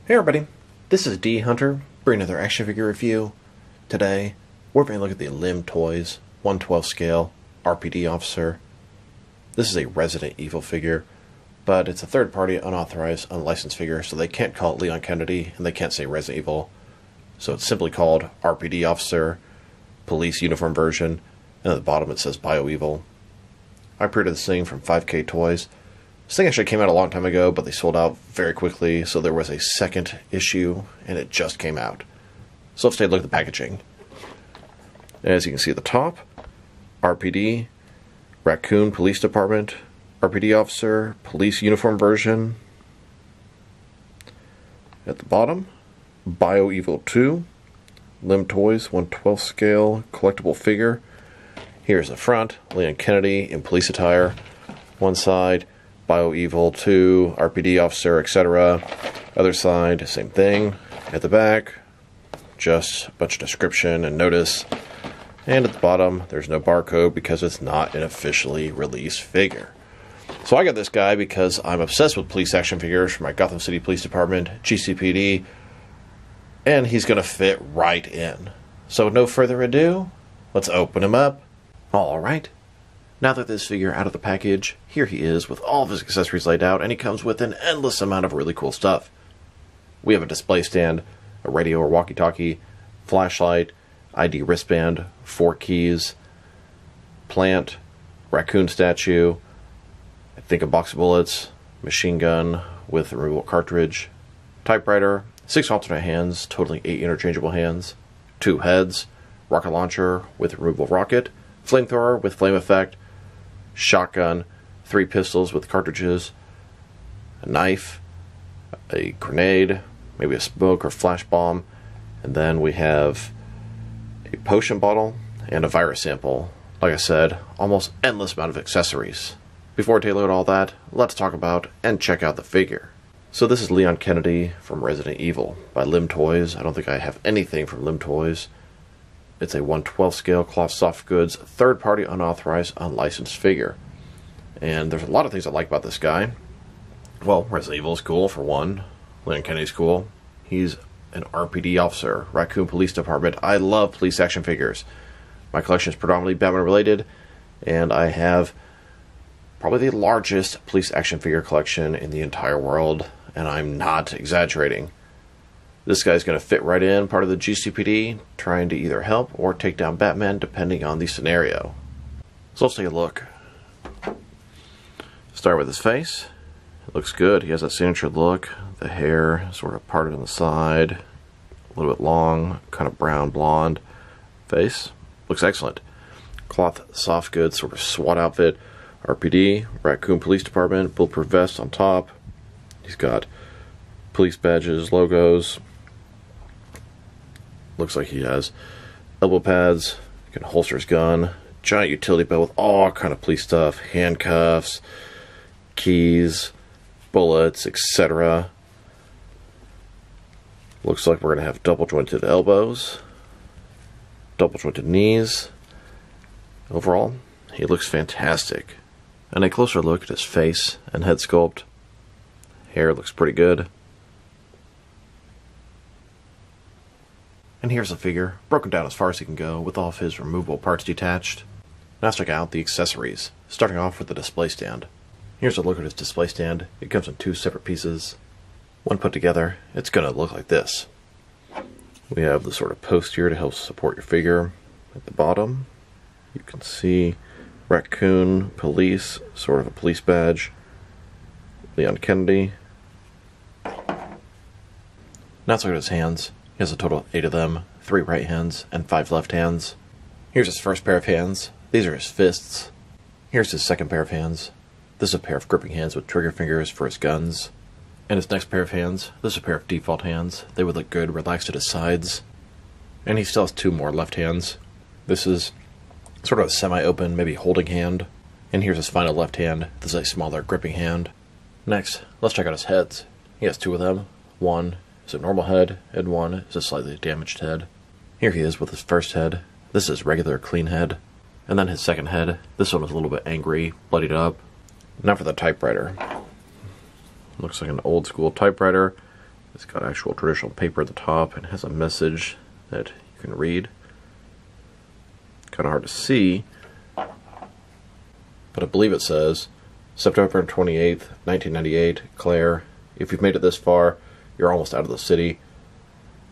Hey everybody, this is D Hunter, bringing another action figure review. Today, we're going to look at the LimToys 1/12 scale RPD officer. This is a Resident Evil figure, but it's a third-party, unauthorized, unlicensed figure, so they can't call it Leon Kennedy, and they can't say Resident Evil. So it's simply called RPD officer, police uniform version, and at the bottom it says BioEvil. I pre-ordered this thing from 5K Toys. This thing actually came out a long time ago, but they sold out very quickly, so there was a second issue, and it just came out. So let's take a look at the packaging. As you can see at the top, RPD Racoon Police Department, RPD Officer, Police Uniform Version. At the bottom, BioEvil 2, LimToys 1/12 scale collectible figure. Here's the front, Leon Kennedy in police attire. One side, BioEvil 2, RPD officer, etc. Other side, same thing. At the back, just a bunch of description and notice. And at the bottom, there's no barcode because it's not an officially released figure. So I got this guy because I'm obsessed with police action figures for my Gotham City Police Department, GCPD, and he's going to fit right in. So with no further ado, let's open him up. Alright. Now that this figure out of the package, here he is with all of his accessories laid out, and he comes with an endless amount of really cool stuff. We have a display stand, a radio or walkie-talkie, flashlight, ID wristband, 4 keys, plant, raccoon statue, I think a box of bullets, machine gun with a removable cartridge, typewriter, 6 alternate hands, totaling 8 interchangeable hands, 2 heads, rocket launcher with a removable rocket, flamethrower with flame effect, shotgun, 3 pistols with cartridges, a knife, a grenade, maybe a smoke or flash bomb, and then we have a potion bottle and a virus sample. Like I said, almost endless amount of accessories. Before I take a look at all that, let's talk about and check out the figure. So this is Leon Kennedy from Resident Evil by LimToys. I don't think I have anything from LimToys. It's a 1/12 scale cloth soft goods, third-party, unauthorized, unlicensed figure. And there's a lot of things I like about this guy. Well, Resident Evil is cool, for one. Leon Kennedy's cool. He's an RPD officer, Racoon Police Department. I love police action figures. My collection is predominantly Batman-related, and I have probably the largest police action figure collection in the entire world, and I'm not exaggerating. This guy's going to fit right in, part of the GCPD, trying to either help or take down Batman, depending on the scenario. So let's take a look. Start with his face. It looks good. He has that signature look. The hair sort of parted on the side, a little bit long, kind of brown blonde. Face looks excellent. Cloth soft goods, sort of SWAT outfit. RPD, Racoon Police Department, bulletproof vest on top. He's got police badges, logos. Looks like he has elbow pads. He can holster his gun. Giant utility belt with all kind of police stuff. Handcuffs, keys, bullets, etc. Looks like we're going to have double jointed elbows. Double jointed knees. Overall, he looks fantastic. And a closer look at his face and head sculpt. Hair looks pretty good. And here's the figure, broken down as far as he can go, with all of his removable parts detached. Now let's check out the accessories, starting off with the display stand. Here's a look at his display stand. It comes in 2 separate pieces. When put together, it's going to look like this. We have the sort of post here to help support your figure. At the bottom, you can see Racoon Police, sort of a police badge. Leon Kennedy. Now let's look at his hands. He has a total of 8 of them, 3 right hands and 5 left hands. Here's his first pair of hands. These are his fists. Here's his second pair of hands. This is a pair of gripping hands with trigger fingers for his guns. And his next pair of hands, this is a pair of default hands. They would look good relaxed at his sides. And he still has 2 more left hands. This is sort of a semi-open, maybe holding hand. And here's his final left hand. This is a smaller gripping hand. Next, let's check out his heads. He has 2 of them. One is a normal head, and one is a slightly damaged head. Here he is with his first head. This is regular clean head. And then his second head. This one was a little bit angry, bloodied up. Now for the typewriter. Looks like an old school typewriter. It's got actual traditional paper at the top and has a message that you can read. Kind of hard to see, but I believe it says, September 28th, 1998, Claire, if you've made it this far, you're almost out of the city.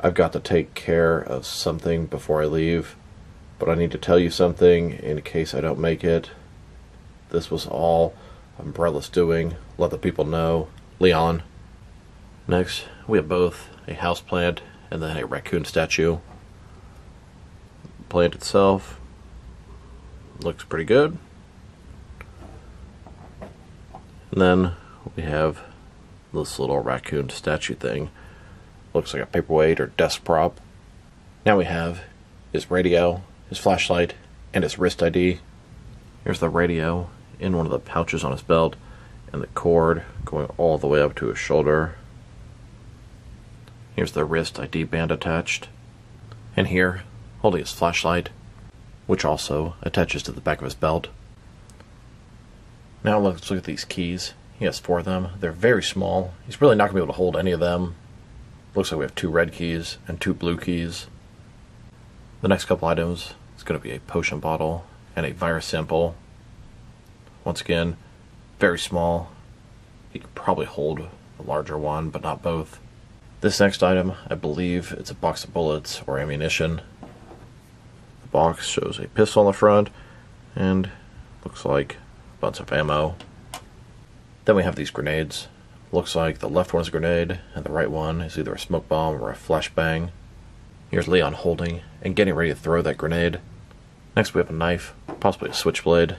I've got to take care of something before I leave, but I need to tell you something in case I don't make it. This was all Umbrella's doing. Let the people know. Leon. Next, we have both a houseplant and then a raccoon statue. The plant itself looks pretty good. And then we have this little raccoon statue thing. Looks like a paperweight or desk prop. Now we have his radio, his flashlight, and his wrist ID. Here's the radio in one of the pouches on his belt, and the cord going all the way up to his shoulder. Here's the wrist ID band attached. And here, holding his flashlight, which also attaches to the back of his belt. Now let's look at these keys. He has 4 of them. They're very small. He's really not going to be able to hold any of them. Looks like we have 2 red keys and 2 blue keys. The next couple items is going to be a potion bottle and a virus sample. Once again, very small. He could probably hold a larger one, but not both. This next item, I believe it's a box of bullets or ammunition. The box shows a pistol on the front and looks like a bunch of ammo. Then we have these grenades. Looks like the left one's a grenade and the right one is either a smoke bomb or a flashbang. Here's Leon holding and getting ready to throw that grenade. Next we have a knife, possibly a switchblade.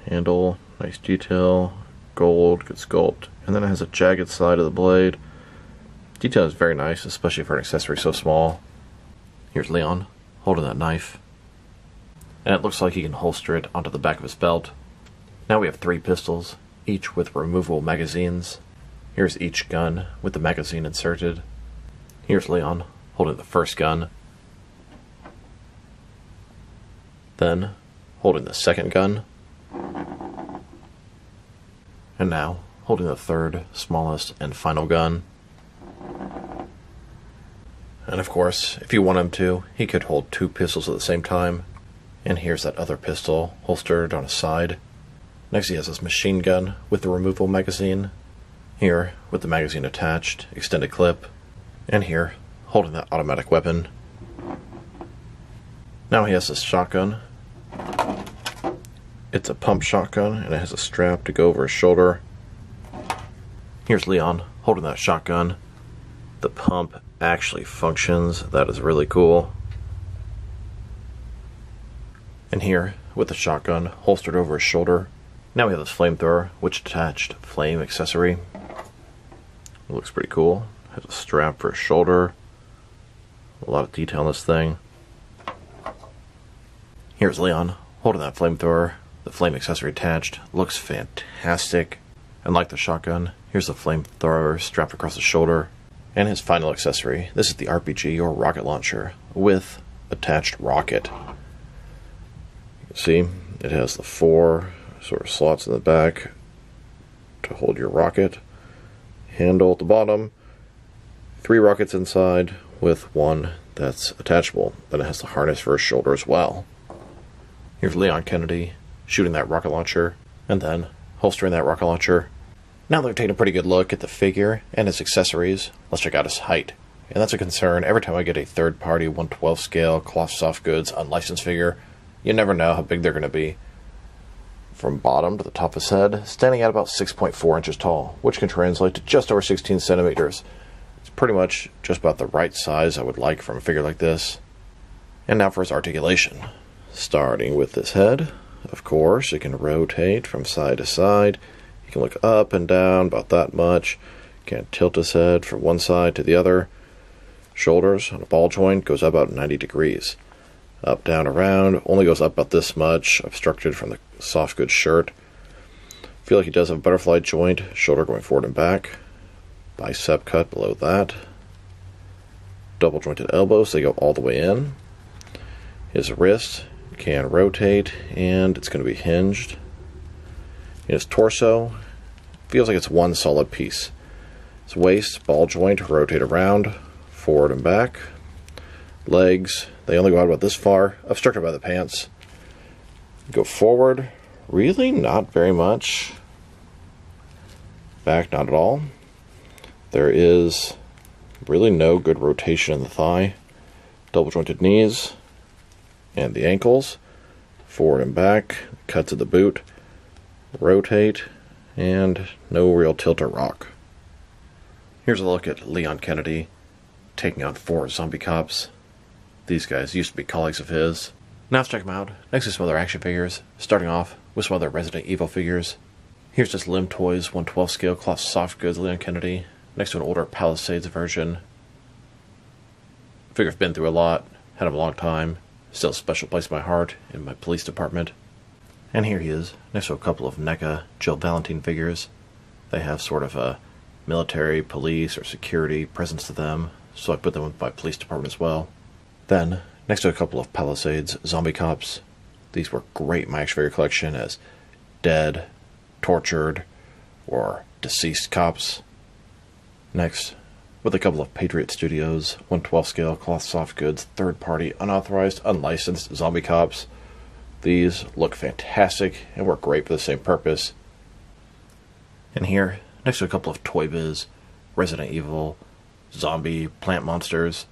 Handle, nice detail, gold, good sculpt, and then it has a jagged side of the blade. Detail is very nice, especially for an accessory so small. Here's Leon holding that knife, and it looks like he can holster it onto the back of his belt. Now we have 3 pistols, each with removable magazines. Here's each gun with the magazine inserted. Here's Leon holding the first gun, then holding the second gun, and now holding the third, smallest, and final gun. And of course, if you want him to, he could hold 2 pistols at the same time. And here's that other pistol holstered on his side. Next he has his machine gun with the removable magazine. Here, with the magazine attached, extended clip. And here, holding that automatic weapon. Now he has his shotgun. It's a pump shotgun, and it has a strap to go over his shoulder. Here's Leon holding that shotgun. The pump actually functions. That is really cool. And here, with the shotgun holstered over his shoulder, now we have this flamethrower, which attached flame accessory. It looks pretty cool. Has a strap for his shoulder. A lot of detail on this thing. Here's Leon holding that flamethrower. The flame accessory attached. Looks fantastic. And like the shotgun, here's the flamethrower strapped across the shoulder. And his final accessory. This is the RPG or rocket launcher with attached rocket. You can see it has the 4 sort of slots in the back to hold your rocket. Handle at the bottom. 3 rockets inside with 1 that's attachable. Then it has the harness for his shoulder as well. Here's Leon Kennedy shooting that rocket launcher and then holstering that rocket launcher. Now that we've taken a pretty good look at the figure and his accessories, let's check out his height. And that's a concern every time I get a third-party 1/12 scale cloth soft goods unlicensed figure. You never know how big they're going to be. From bottom to the top of his head, standing at about 6.4 inches tall, which can translate to just over 16 centimeters. It's pretty much just about the right size I would like from a figure like this. And now for his articulation. Starting with his head, of course, it can rotate from side to side. You can look up and down about that much. You can tilt his head from one side to the other. Shoulders on a ball joint goes up about 90 degrees. Up, down, around only goes up about this much, obstructed from the soft goods shirt. Feel like he does have a butterfly joint, shoulder going forward and back. Bicep cut below that. Double jointed elbows, they go all the way in. His wrist can rotate and it's going to be hinged. His torso feels like it's one solid piece. His waist, ball joint, rotate around, forward and back. Legs, they only go out about this far, obstructed by the pants. Go forward, really not very much. Back, not at all. There is really no good rotation in the thigh. Double jointed knees and the ankles. Forward and back, cut to the boot, rotate, and no real tilt or rock. Here's a look at Leon Kennedy taking on 4 zombie cops. These guys used to be colleagues of his. Now let's check them out next to some other action figures, starting off with some other Resident Evil figures. Here's just LimToys 1/12 scale cloth soft goods Leon Kennedy, next to an older Palisades version. Figure's been through a lot, had him a long time, still a special place in my heart, in my police department. And here he is, next to a couple of NECA Jill Valentine figures. They have sort of a military, police, or security presence to them, so I put them in my police department as well. Then, next to a couple of Palisades zombie cops. These were great in my action figure collection as dead, tortured, or deceased cops. Next, with a couple of Patriot Studios 1/12 scale cloth soft goods, third-party, unauthorized, unlicensed zombie cops. These look fantastic and work great for the same purpose. And here, next to a couple of Toy Biz, Resident Evil, zombie, plant monsters.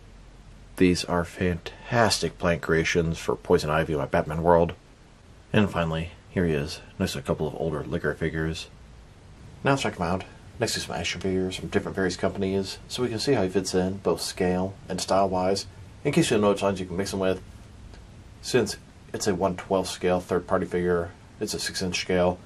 These are fantastic plant creations for Poison Ivy in my Batman world. And finally, here he is, next to a couple of older Liquor figures. Now let's check him out, next to some action figures from different various companies, so we can see how he fits in, both scale and style-wise, in case you know which lines you can mix them with. Since it's a 1/12 scale third-party figure, it's a 6-inch scale,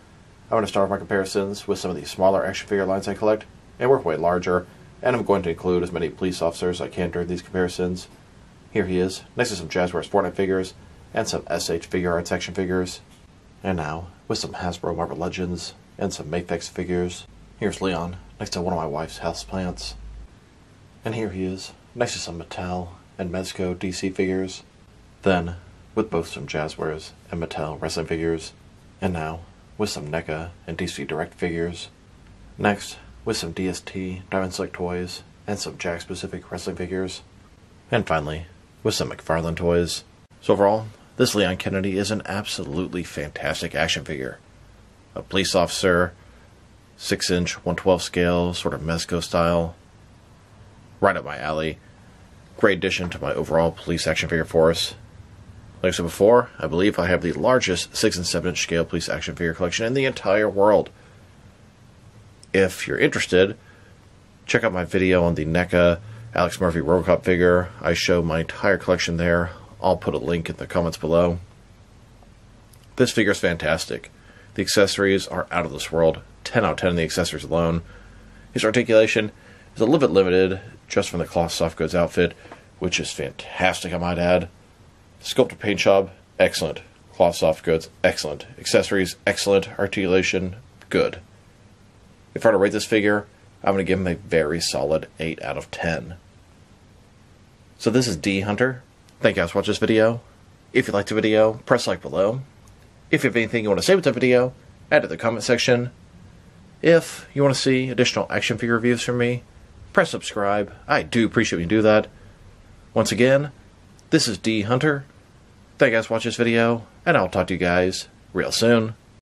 I'm going to start with my comparisons with some of the smaller action figure lines I collect, and work way larger, and I'm going to include as many police officers as I can during these comparisons. Here he is, next to some Jazzwares Fortnite figures, and some SH Figure Arts action figures. And now, with some Hasbro Marvel Legends, and some Mafex figures. Here's Leon, next to one of my wife's houseplants. And here he is, next to some Mattel and Mezco DC figures. Then, with both some Jazzwares and Mattel wrestling figures. And now, with some NECA and DC Direct figures. Next, with some DST, Diamond Select toys, and some Jack-specific wrestling figures. And finally, with some McFarlane toys. So overall, this Leon Kennedy is an absolutely fantastic action figure. A police officer, 6-inch, 1/12 scale, sort of Mezco style. Right up my alley. Great addition to my overall police action figure force. Like I said before, I believe I have the largest 6 and 7-inch scale police action figure collection in the entire world. If you're interested, check out my video on the NECA Alex Murphy RoboCop figure. I show my entire collection there. I'll put a link in the comments below. This figure is fantastic. The accessories are out of this world. 10 out of 10 in the accessories alone. His articulation is a little bit limited just from the cloth soft goods outfit, which is fantastic, I might add. Sculpted paint job, excellent. Cloth soft goods, excellent. Accessories, excellent. Articulation, good. If I were to rate this figure, I'm going to give him a very solid 8 out of 10. So this is D Hunter. Thank you guys for watching this video. If you liked the video, press like below. If you have anything you want to say with the video, add it to the comment section. If you want to see additional action figure reviews from me, press subscribe. I do appreciate when you do that. Once again, this is D Hunter. Thank you guys for watching this video, and I'll talk to you guys real soon.